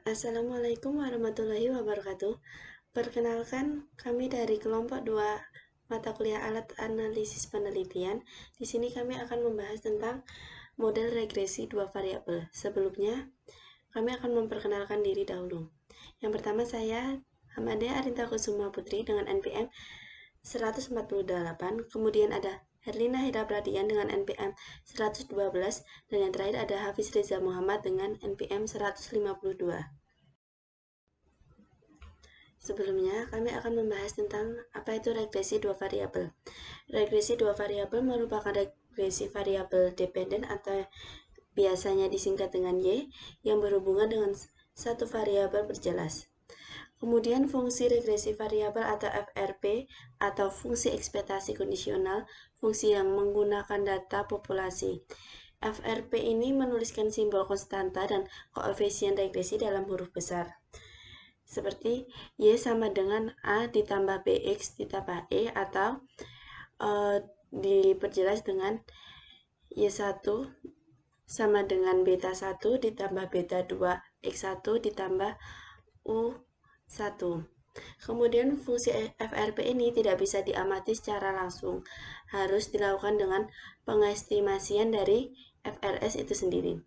Assalamualaikum warahmatullahi wabarakatuh. Perkenalkan, kami dari kelompok 2 mata kuliah alat analisis penelitian. Di sini kami akan membahas tentang model regresi dua variabel. Sebelumnya, kami akan memperkenalkan diri dahulu. Yang pertama saya Hamadea Arinta Kusuma Putri dengan NPM 148, kemudian ada Herlina Hira Pradian dengan NPM 112, dan yang terakhir ada Hafiz Reza Muhammad dengan NPM 152. Sebelumnya, kami akan membahas tentang apa itu regresi dua variabel. Regresi dua variabel merupakan regresi variabel dependen atau biasanya disingkat dengan Y yang berhubungan dengan satu variabel berjelas. Kemudian fungsi regresi variabel atau FRP atau fungsi ekspektasi kondisional, fungsi yang menggunakan data populasi. FRP ini menuliskan simbol konstanta dan koefisien regresi dalam huruf besar. Seperti Y sama dengan A ditambah BX ditambah E atau diperjelas dengan Y1 sama dengan beta 1 ditambah beta 2 X1 ditambah U1. Kemudian fungsi FRP ini tidak bisa diamati secara langsung, harus dilakukan dengan pengestimasian dari FRS itu sendiri.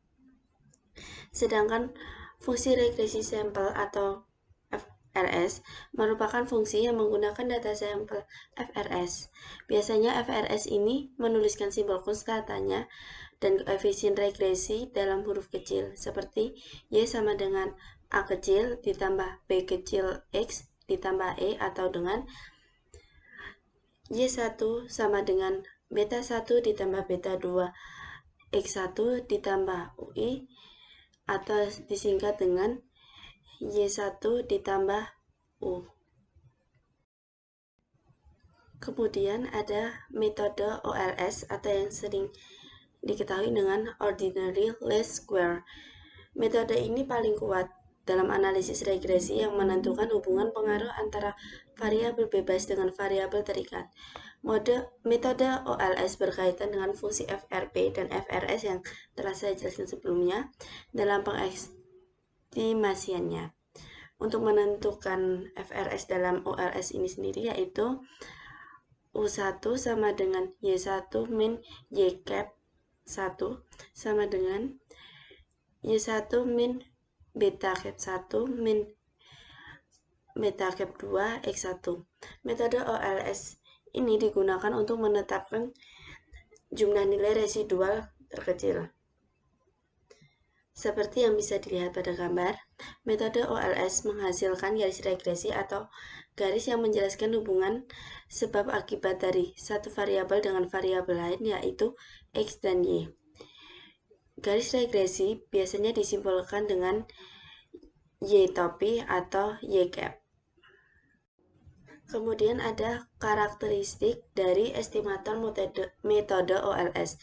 Sedangkan fungsi regresi sampel atau FRS merupakan fungsi yang menggunakan data sampel FRS. Biasanya FRS ini menuliskan simbol konstantanya dan koefisien regresi dalam huruf kecil, seperti Y sama dengan A kecil ditambah B kecil X ditambah E, atau dengan Y1 sama dengan beta 1 ditambah beta 2 X1 ditambah UI, atau disingkat dengan Y1 ditambah U. Kemudian ada metode OLS atau yang sering diketahui dengan ordinary least square. Metode ini paling kuat dalam analisis regresi yang menentukan hubungan pengaruh antara variabel bebas dengan variabel terikat. Metode OLS berkaitan dengan fungsi FRP dan FRS yang telah saya jelaskan sebelumnya dalam pengestimasiannya. Untuk menentukan FRS dalam OLS ini sendiri yaitu U1 sama dengan Y1 min Y cap 1 sama dengan Y1 min beta cap 1 min beta cap 2 X1. Metode OLS ini digunakan untuk menetapkan jumlah nilai residual terkecil. Seperti yang bisa dilihat pada gambar, metode OLS menghasilkan garis regresi atau garis yang menjelaskan hubungan sebab akibat dari satu variabel dengan variabel lain yaitu X dan Y. Garis regresi biasanya disimbolkan dengan Y topi atau Y cap. Kemudian ada karakteristik dari estimator metode OLS.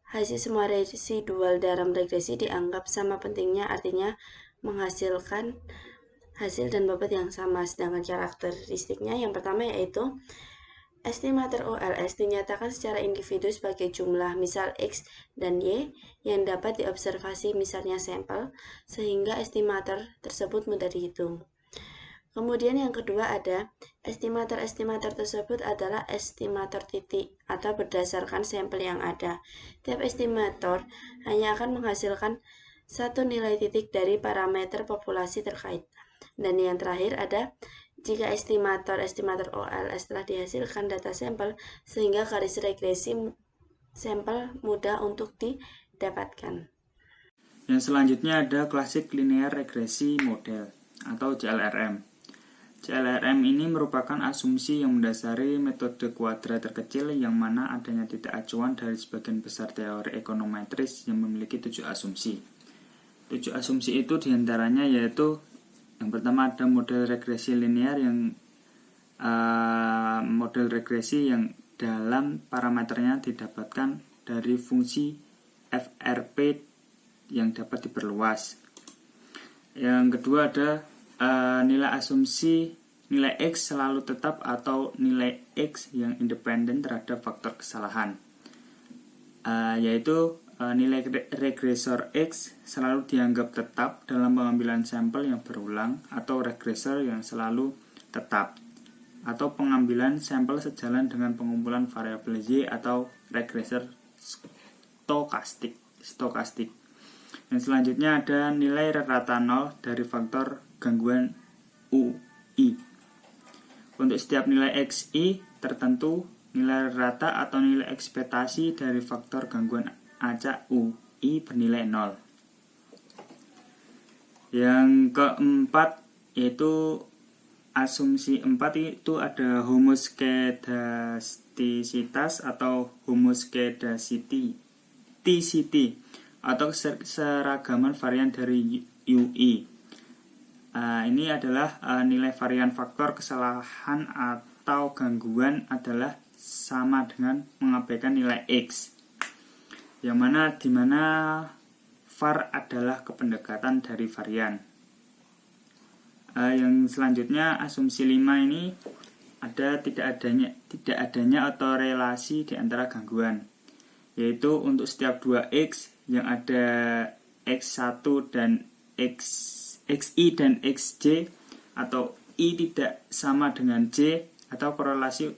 Hasil semua residual dalam regresi dianggap sama pentingnya, artinya menghasilkan hasil dan bobot yang sama. Sedangkan karakteristiknya yang pertama yaitu estimator OLS dinyatakan secara individu sebagai jumlah misal X dan Y yang dapat diobservasi misalnya sampel, sehingga estimator tersebut mudah dihitung. Kemudian yang kedua ada estimator tersebut adalah estimator titik atau berdasarkan sampel yang ada. Tiap estimator hanya akan menghasilkan satu nilai titik dari parameter populasi terkait. Dan yang terakhir ada jika estimator OLS telah dihasilkan data sampel sehingga garis regresi sampel mudah untuk didapatkan. Yang selanjutnya ada klasik linear regresi model atau CLRM. CLRM ini merupakan asumsi yang mendasari metode kuadrat terkecil yang mana adanya titik acuan dari sebagian besar teori ekonometris yang memiliki 7 asumsi. 7 asumsi itu diantaranya yaitu yang pertama ada model regresi linear yang dalam parameternya didapatkan dari fungsi FRP yang dapat diperluas. Yang kedua ada nilai asumsi nilai X selalu tetap atau nilai X yang independen terhadap faktor kesalahan, yaitu nilai regresor X selalu dianggap tetap dalam pengambilan sampel yang berulang, atau regresor yang selalu tetap, atau pengambilan sampel sejalan dengan pengumpulan variabel Y, atau regresor stokastik. Yang selanjutnya ada nilai rata 0 dari faktor gangguan UI. Untuk setiap nilai XI tertentu, nilai rata atau nilai ekspektasi dari faktor gangguan acak UI bernilai 0. Yang keempat yaitu asumsi 4, itu ada homoskedastisitas atau homoskedasity atau keseragaman varian dari UI. Ini adalah nilai varian faktor kesalahan atau gangguan adalah sama dengan mengabaikan nilai X, yang dimana var adalah kependekatan dari varian. Yang selanjutnya asumsi 5 ini ada tidak adanya otorelasi di antara gangguan, yaitu untuk setiap 2X yang ada X1 dan XI dan XJ, atau I tidak sama dengan J, atau korelasi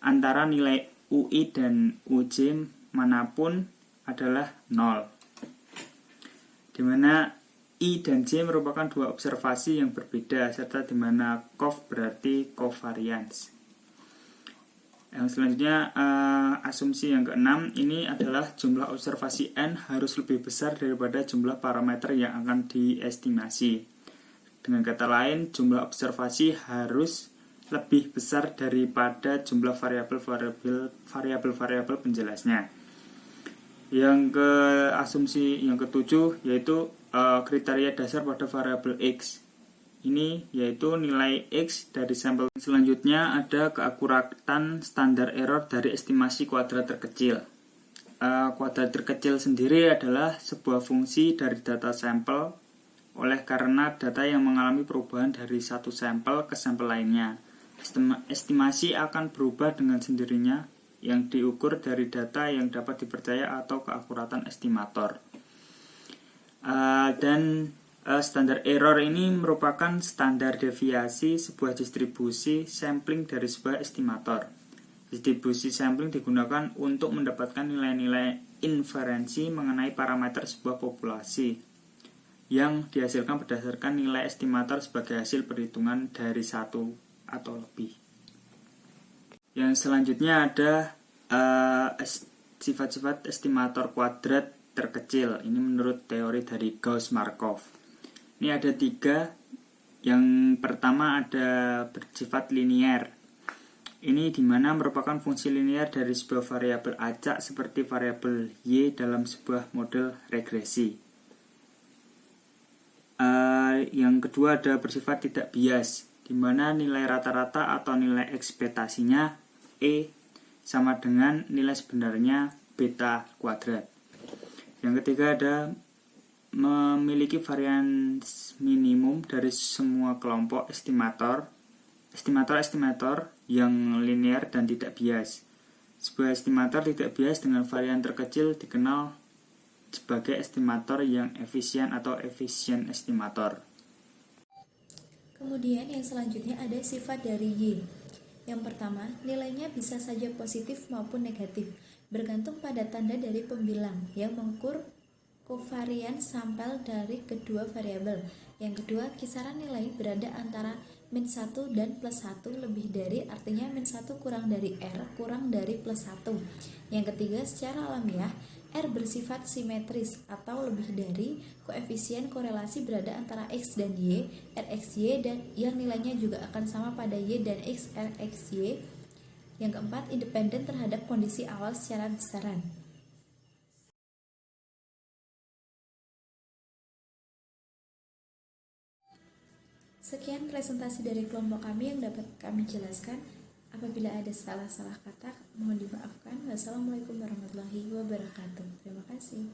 antara nilai UI dan UJ manapun adalah 0, di mana I dan J merupakan dua observasi yang berbeda, serta di mana cov berarti covariance. Yang selanjutnya asumsi yang keenam ini adalah jumlah observasi N harus lebih besar daripada jumlah parameter yang akan diestimasi. Dengan kata lain, jumlah observasi harus lebih besar daripada jumlah variabel penjelasnya. Yang asumsi yang ketujuh yaitu kriteria dasar pada variabel X. Ini yaitu nilai X dari sampel. Selanjutnya ada keakuratan standar error dari estimasi kuadrat terkecil. Kuadrat terkecil sendiri adalah sebuah fungsi dari data sampel, oleh karena data yang mengalami perubahan dari satu sampel ke sampel lainnya. Estimasi akan berubah dengan sendirinya yang diukur dari data yang dapat dipercaya atau keakuratan estimator. Standar error ini merupakan standar deviasi sebuah distribusi sampling dari sebuah estimator. Distribusi sampling digunakan untuk mendapatkan nilai-nilai inferensi mengenai parameter sebuah populasi yang dihasilkan berdasarkan nilai estimator sebagai hasil perhitungan dari satu atau lebih. Yang selanjutnya ada sifat-sifat estimator kuadrat terkecil. Ini menurut teori dari Gauss-Markov. Ini ada 3. Yang pertama ada bersifat linier. Ini dimana merupakan fungsi linier dari sebuah variabel acak seperti variabel Y dalam sebuah model regresi. Yang kedua ada bersifat tidak bias, dimana nilai rata-rata atau nilai ekspektasinya E sama dengan nilai sebenarnya beta kuadrat. Yang ketiga ada memiliki varians minimum dari semua kelompok estimator yang linear dan tidak bias. Sebuah estimator tidak bias dengan varian terkecil dikenal sebagai estimator yang efisien atau efficient estimator. Kemudian yang selanjutnya ada sifat dari Y. Yang pertama, nilainya bisa saja positif maupun negatif, bergantung pada tanda dari pembilang yang mengukur covariance sampel dari kedua variabel. Yang kedua, kisaran nilai berada antara -1 dan +1 lebih dari, artinya -1 kurang dari R kurang dari +1. Yang ketiga, secara alamiah R bersifat simetris atau lebih dari, koefisien korelasi berada antara X dan Y, RXY, dan yang nilainya juga akan sama pada Y dan X, RXY. Yang keempat, independen terhadap kondisi awal secara besaran. Sekian presentasi dari kelompok kami yang dapat kami jelaskan. Apabila ada salah-salah kata, mohon dimaafkan. Wassalamualaikum warahmatullahi wabarakatuh. Terima kasih.